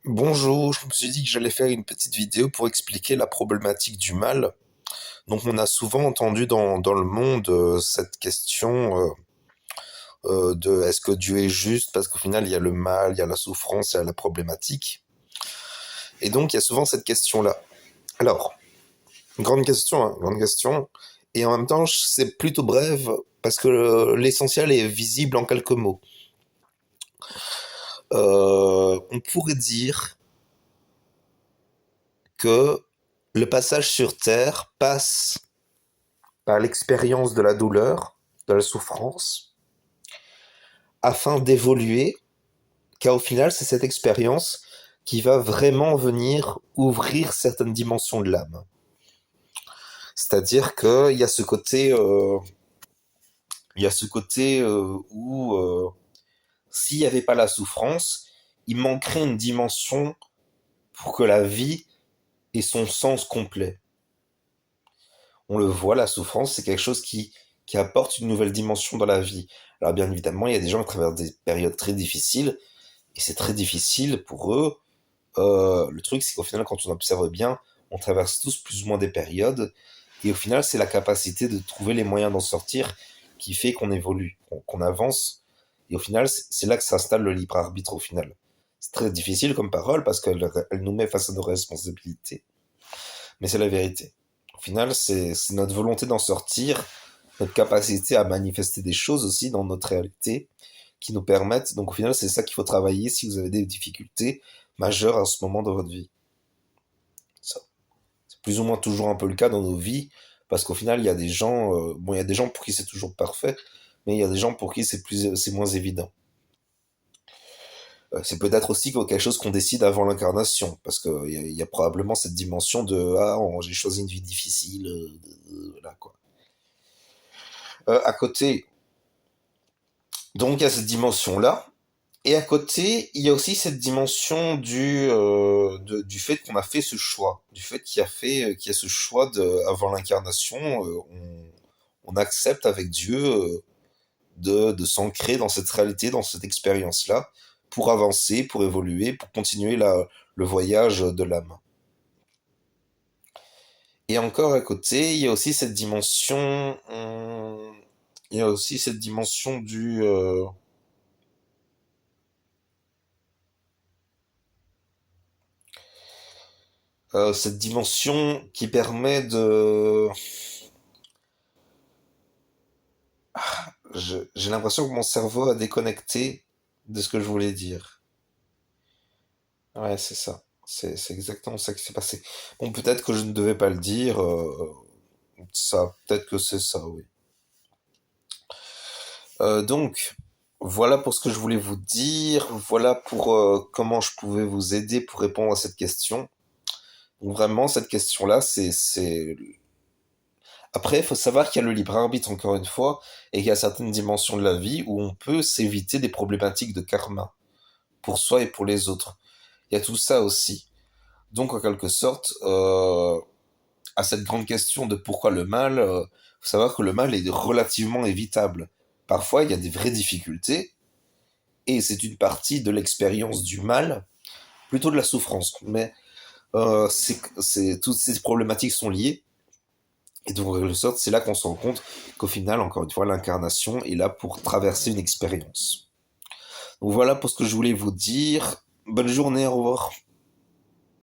Bonjour, je me suis dit que j'allais faire une petite vidéo pour expliquer la problématique du mal. Donc on a souvent entendu dans le monde cette question de est-ce que Dieu est juste parce qu'au final il y a le mal, il y a la souffrance, il y a la problématique. Et donc il y a souvent cette question-là. Alors, grande question, hein, grande question. Et en même temps c'est plutôt bref parce que l'essentiel est visible en quelques mots. On pourrait dire que le passage sur Terre passe par l'expérience de la douleur, de la souffrance, afin d'évoluer, car au final, c'est cette expérience qui va vraiment venir ouvrir certaines dimensions de l'âme. C'est-à-dire qu'il y a ce côté, où s'il n'y avait pas la souffrance, il manquerait une dimension pour que la vie ait son sens complet. On le voit, la souffrance, c'est quelque chose qui apporte une nouvelle dimension dans la vie. Alors bien évidemment, il y a des gens qui traversent des périodes très difficiles, et c'est très difficile pour eux. Le truc, c'est qu'au final, quand on observe bien, on traverse tous plus ou moins des périodes, et au final, c'est la capacité de trouver les moyens d'en sortir qui fait qu'on évolue, qu'on avance, et au final, c'est là que s'installe le libre arbitre au final. C'est très difficile comme parole parce qu'elle nous met face à nos responsabilités, mais c'est la vérité. Au final, c'est notre volonté d'en sortir, notre capacité à manifester des choses aussi dans notre réalité qui nous permettent. Donc au final, c'est ça qu'il faut travailler si vous avez des difficultés majeures à ce moment de votre vie. Ça, c'est plus ou moins toujours un peu le cas dans nos vies, parce qu'au final, il y a des gens, bon, il y a des gens pour qui c'est toujours parfait, mais il y a des gens pour qui c'est moins évident. C'est peut-être aussi quelque chose qu'on décide avant l'incarnation, parce qu'il y a probablement cette dimension de ah, j'ai choisi une vie difficile, là quoi. À côté, donc il y a cette dimension-là. Et à côté, il y a aussi cette dimension du fait qu'on a fait ce choix, du fait qu'il y a ce choix avant l'incarnation, on accepte avec Dieu de s'ancrer dans cette réalité, dans cette expérience-là, pour avancer, pour évoluer, pour continuer le voyage de l'âme. Et encore à côté, il y a aussi cette dimension, il y a aussi cette dimension cette dimension qui permet de j'ai l'impression que mon cerveau a déconnecté de ce que je voulais dire. Ouais, c'est ça. C'est exactement ça qui s'est passé. Bon, peut-être que je ne devais pas le dire. Ça, peut-être que c'est ça, oui. Donc, voilà pour ce que je voulais vous dire. Voilà pour comment je pouvais vous aider pour répondre à cette question. Donc, vraiment, cette question-là, c'est... Après, il faut savoir qu'il y a le libre arbitre, encore une fois, et qu'il y a certaines dimensions de la vie où on peut s'éviter des problématiques de karma, pour soi et pour les autres. Il y a tout ça aussi. Donc, en quelque sorte, à cette grande question de pourquoi le mal, faut savoir que le mal est relativement évitable. Parfois, il y a des vraies difficultés, et c'est une partie de l'expérience du mal, plutôt de la souffrance. Mais toutes ces problématiques sont liées, et donc, en quelque sorte, c'est là qu'on se rend compte qu'au final, encore une fois, l'incarnation est là pour traverser une expérience. Donc voilà pour ce que je voulais vous dire. Bonne journée, au revoir.